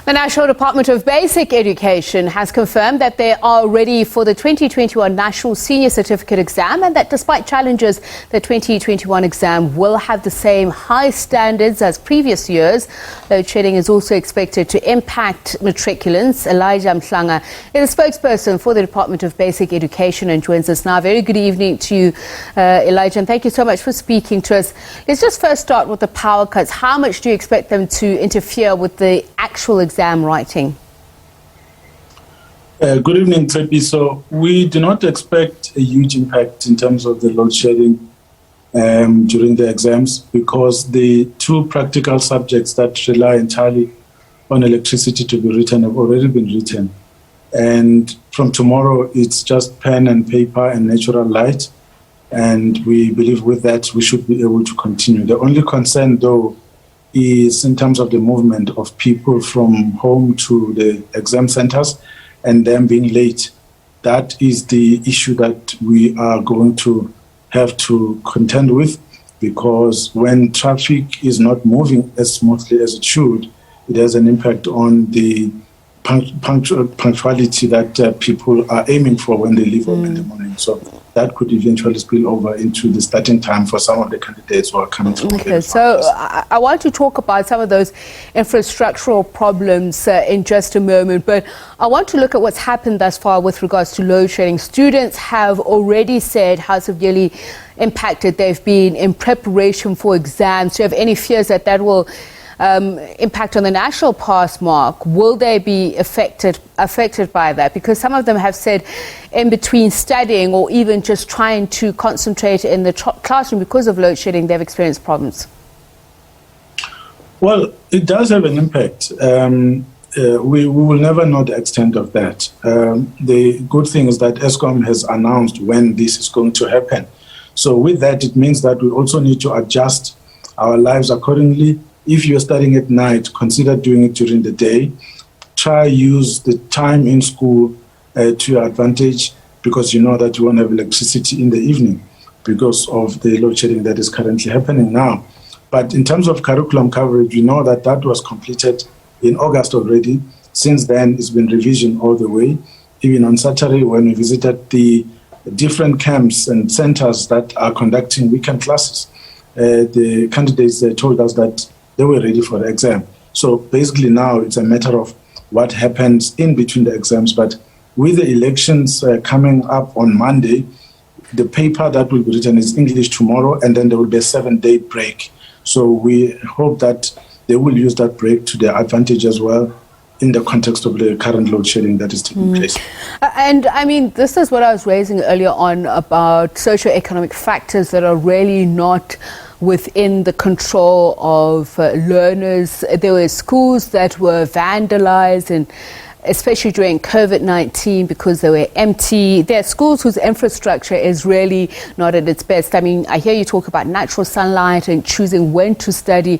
The National Department of Basic Education has confirmed that they are ready for the 2021 National Senior Certificate exam, and that despite challenges, the 2021 exam will have the same high standards as previous years. Load shedding is also expected to impact matriculants. Mahlanga is a spokesperson for the Department of Basic Education and joins us now. Very good evening to you, Elijah, and thank you so much for speaking to us. Let's just first start with the power cuts. How much do you expect them to interfere with the actual exam writing? Good evening, Trepi. So we do not expect a huge impact in terms of the load shedding during the exams, because the two practical subjects that rely entirely on electricity to be written have already been written. And from tomorrow, it's just pen and paper and natural light. And we believe with that, we should be able to continue. The only concern, though, is in terms of the movement of people from home to the exam centers and them being late. That is the issue that we are going to have to contend with, because when traffic is not moving as smoothly as it should, it has an impact on the punctuality that people are aiming for when they leave home in the morning. So that could eventually spill over into the starting time for some of the candidates who are coming from. Okay, so I want to talk about some of those infrastructural problems in just a moment, but I want to look at what's happened thus far with regards to load shedding. Students have already said how severely impacted they've been in preparation for exams. Do you have any fears that that will impact on the national pass mark? Will they be affected by that? Because some of them have said in between studying or even just trying to concentrate in the classroom because of load shedding, they've experienced problems. Well, it does have an impact. We will never know the extent of that. The good thing is that ESCOM has announced when this is going to happen. So with that, it means that we also need to adjust our lives accordingly. If you're studying at night, consider doing it during the day. Try use the time in school to your advantage, because you know that you won't have electricity in the evening because of the load shedding that is currently happening now. But in terms of curriculum coverage, we know that that was completed in August already. Since then, it's been revision all the way. Even on Saturday, when we visited the different camps and centers that are conducting weekend classes, the candidates told us that they were ready for the exam. So basically now it's a matter of what happens in between the exams. But with the elections coming up on Monday, the paper that will be written is English tomorrow, and then there will be a 7-day break. So we hope that they will use that break to their advantage as well in the context of the current load shedding that is taking place. And I mean, this is what I was raising earlier on about socioeconomic factors that are really not within the control of learners. There were schools that were vandalized, and especially during COVID-19, because they were empty. There are schools whose infrastructure is really not at its best. I mean, I hear you talk about natural sunlight and choosing when to study.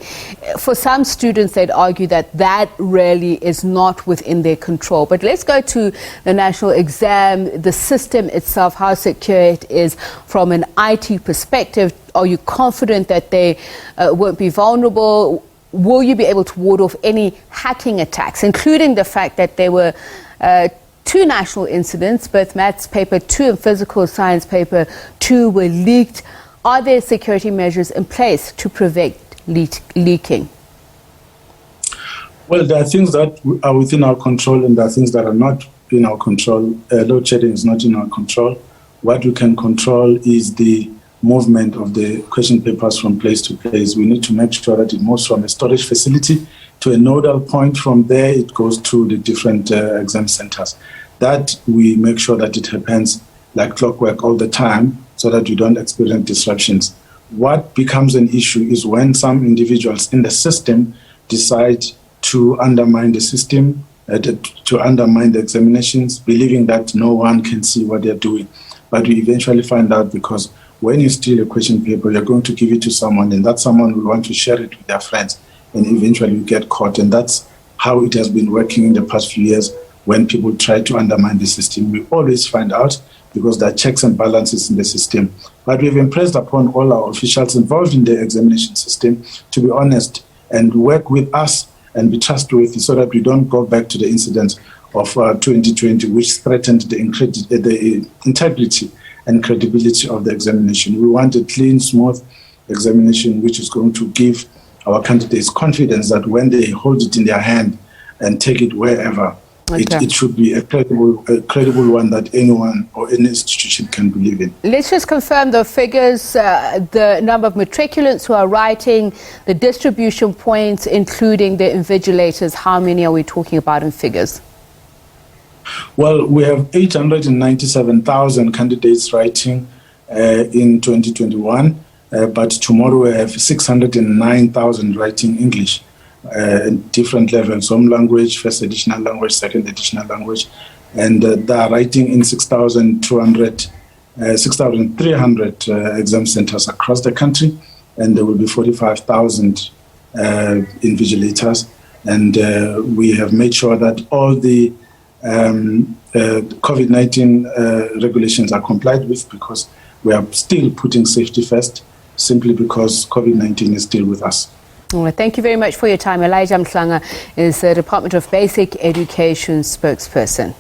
For some students, they'd argue that that really is not within their control. But let's go to the national exam, the system itself, how secure it is from an IT perspective. Are you confident that they won't be vulnerable? Will you be able to ward off any hacking attacks, including the fact that there were two national incidents, both maths paper 2 and physical science paper 2 were leaked? Are there security measures in place to prevent leaking? Well, there are things that are within our control, and there are things that are not in our control. Load shedding is not in our control. What we can control is the movement of the question papers from place to place. We need to make sure that it moves from a storage facility to a nodal point. From there, it goes to the different exam centers. That we make sure that it happens like clockwork all the time, so that you don't experience disruptions. What becomes an issue is when some individuals in the system decide to undermine the system, to undermine the examinations, believing that no one can see what they're doing. But we eventually find out, because when you steal a question paper, you're going to give it to someone, and that someone will want to share it with their friends, and eventually you get caught. And that's how it has been working in the past few years. When people try to undermine the system, we always find out, because there are checks and balances in the system. But we've impressed upon all our officials involved in the examination system to be honest and work with us and be trustworthy so that we don't go back to the incidents of 2020, which threatened the integrity and credibility of the examination. We want a clean, smooth examination which is going to give our candidates confidence that when they hold it in their hand and take it wherever, it should be a credible one that anyone or any institution can believe in. Let's just confirm the figures, the number of matriculants who are writing, the distribution points, including the invigilators. How many are we talking about in figures? Well, we have 897,000 candidates writing in 2021, but tomorrow we have 609,000 writing English. Different levels, home language, first additional language, second additional language, and they are writing in 6,300 exam centers across the country, and there will be 45,000 invigilators, and we have made sure that all the COVID-19 regulations are complied with, because we are still putting safety first, simply because COVID-19 is still with us. Well, thank you very much for your time. Elijah Mahlanga is the Department of Basic Education spokesperson.